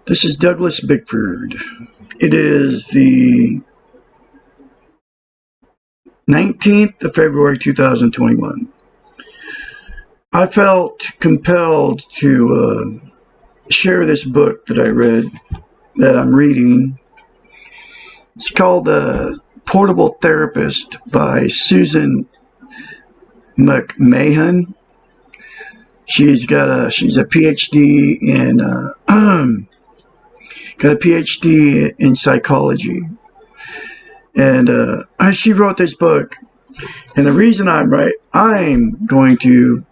This is Douglas Bickford. It is the 19th of February 2021. I felt compelled to share this book that I read, that I'm reading. It's called The Portable Therapist by Susan McMahon. She's a PhD in psychology, and she wrote this book. And the reason I'm going to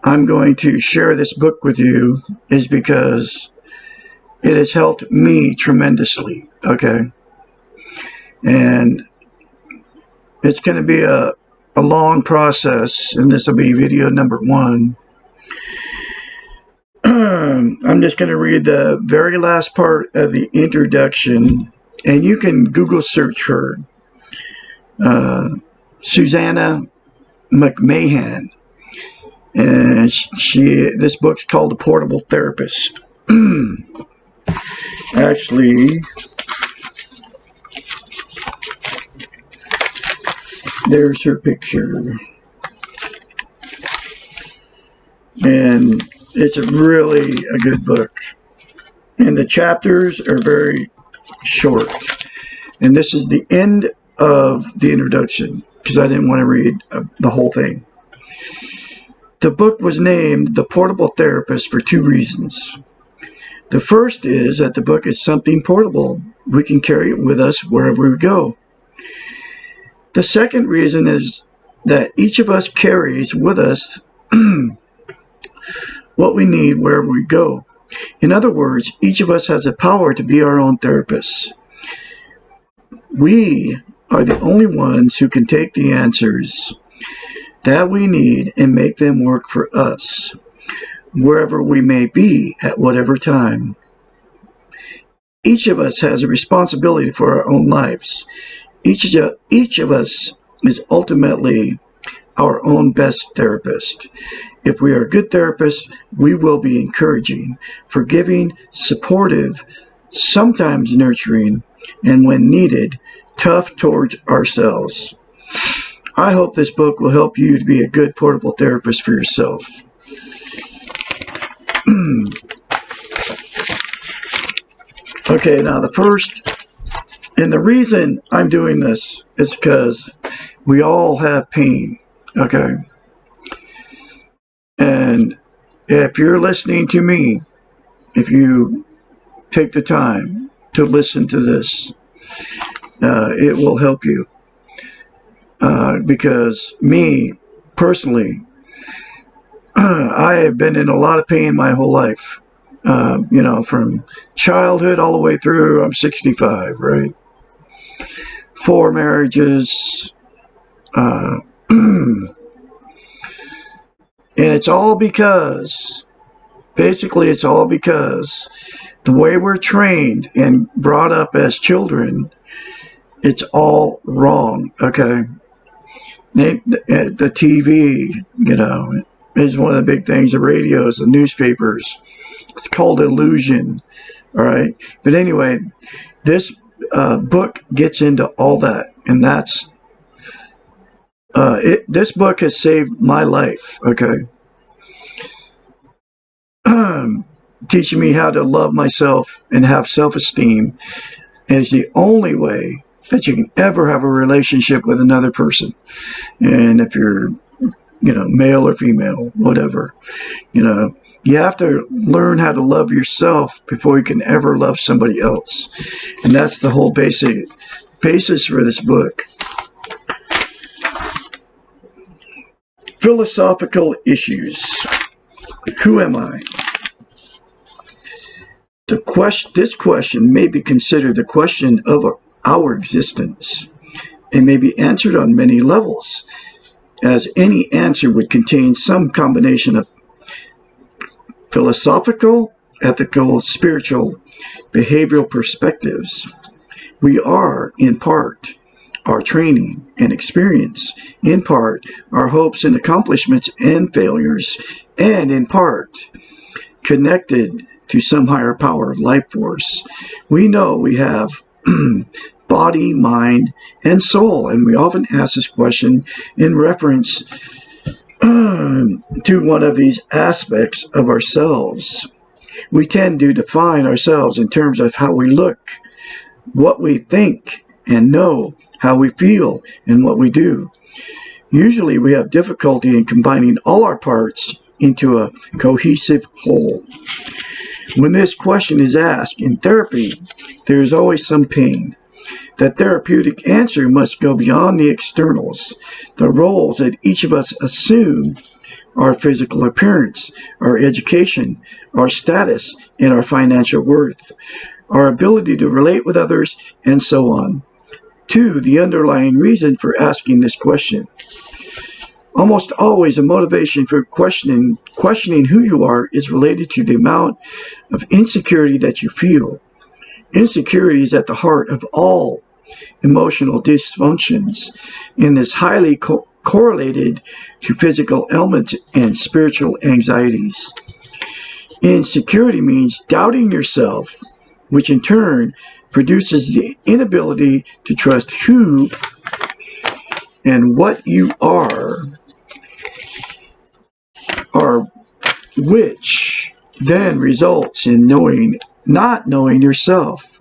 I'm going to share this book with you is because it has helped me tremendously. Okay, and it's going to be a long process, and this will be video number 1. I'm just going to read the very last part of the introduction, and you can Google search her, Susanna McMahon, and this book's called The Portable Therapist. Actually, there's her picture, and it's really a good book, and the chapters are very short, and this is the end of the introduction because I didn't want to read the whole thing. The book was named The Portable Therapist for 2 reasons. The first is that the book is something portable. We can carry it with us wherever we go. The second reason is that each of us carries with us what we need wherever we go. In other words, each of us has the power to be our own therapists. We are the only ones who can take the answers that we need and make them work for us, wherever we may be at whatever time. Each of us has a responsibility for our own lives. Each of us is ultimately our own best therapist. If we are good therapists, we will be encouraging, forgiving, supportive, sometimes nurturing, and when needed, tough towards ourselves. I hope this book will help you to be a good portable therapist for yourself. Okay, now the reason I'm doing this is because we all have pain, okay? And if you're listening to me, if you take the time to listen to this, it will help you. Because me, personally, I have been in a lot of pain my whole life. From childhood all the way through, I'm 65, right? 4 marriages. And it's all because the way we're trained and brought up as children, it's all wrong, okay? The TV, is one of the big things, the radios, the newspapers. It's called illusion, all right? But anyway, this book gets into all that, and that's this book has saved my life, okay? Teaching me how to love myself and have self-esteem is the only way that you can ever have a relationship with another person. And if you're, male or female, whatever, you have to learn how to love yourself before you can ever love somebody else. And that's the whole basis for this book. Philosophical issues. Who am I? This question may be considered the question of our existence. It may be answered on many levels, as any answer would contain some combination of philosophical, ethical, spiritual, behavioral perspectives. We are, in part, our training and experience, in part our hopes and accomplishments and failures, and in part connected to some higher power of life force. We know we have body, mind, and soul, and we often ask this question in reference to one of these aspects of ourselves. We tend to define ourselves in terms of how we look, what we think and know, how we feel, and what we do. Usually we have difficulty in combining all our parts into a cohesive whole. When this question is asked in therapy, there is always some pain. The therapeutic answer must go beyond the externals, the roles that each of us assume, our physical appearance, our education, our status, and our financial worth, our ability to relate with others, and so on, to the underlying reason for asking this question. Almost always a motivation for questioning who you are is related to the amount of insecurity that you feel. Insecurity is at the heart of all emotional dysfunctions and is highly correlated to physical ailments and spiritual anxieties. Insecurity means doubting yourself, which in turn produces the inability to trust who and what you are, which then results in not knowing yourself.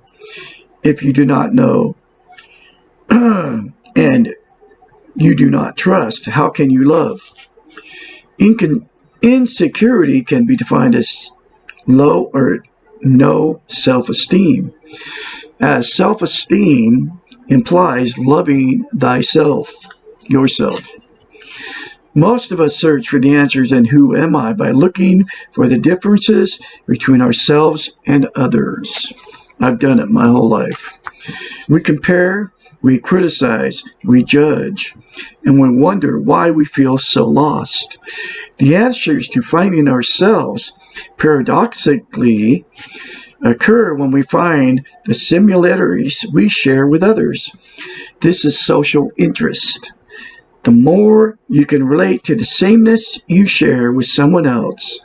If you do not know and you do not trust, how can you love? Insecurity can be defined as low or no self-esteem, as self-esteem implies loving thyself, yourself. Most of us search for the answers in who am I by looking for the differences between ourselves and others. I've done it my whole life. We compare, we criticize, we judge, and we wonder why we feel so lost. The answers to finding ourselves paradoxically occur when we find the similarities we share with others. This is social interest. The more you can relate to the sameness you share with someone else,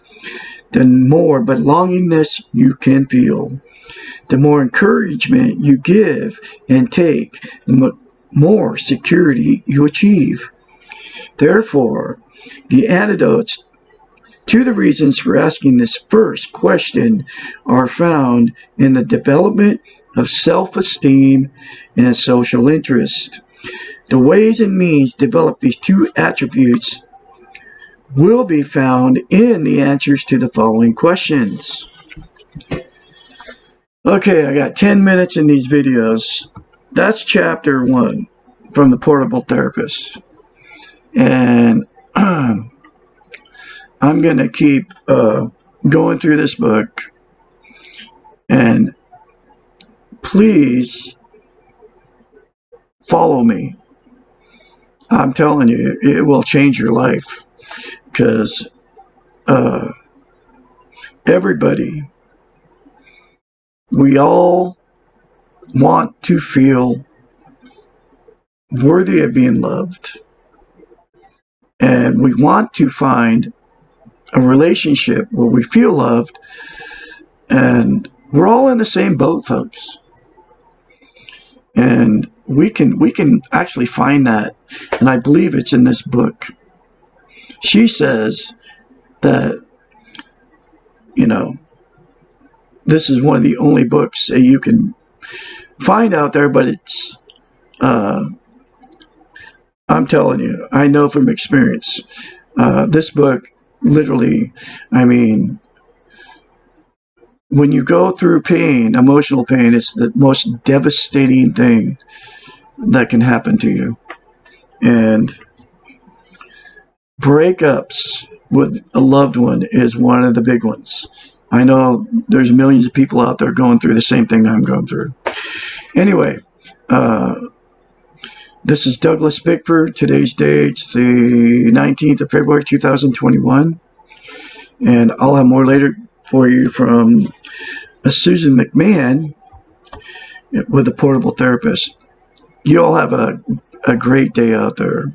the more belongingness you can feel. The more encouragement you give and take, the more security you achieve. Therefore, the antidotes to the reasons for asking this first question are found in the development of self-esteem and social interest. The ways and means to develop these two attributes will be found in the answers to the following questions. Okay, I got 10 minutes in these videos. That's chapter 1 from the Portable Therapist. And I'm going to keep going through this book. And please follow me. I'm telling you, it will change your life. Because everybody, we all want to feel worthy of being loved. And we want to find a relationship where we feel loved. And we're all in the same boat, folks. And we can actually find that. And I believe it's in this book. She says that, this is one of the only books that you can find out there, but it's, I'm telling you, I know from experience, this book, literally, when you go through pain, emotional pain, it's the most devastating thing that can happen to you. And breakups with a loved one is one of the big ones. I know there's millions of people out there going through the same thing I'm going through. Anyway, this is Douglas Bickford. Today's date's the 19th of February, 2021. And I'll have more later for you from Susan McMahon with the Portable Therapist. You all have a great day out there.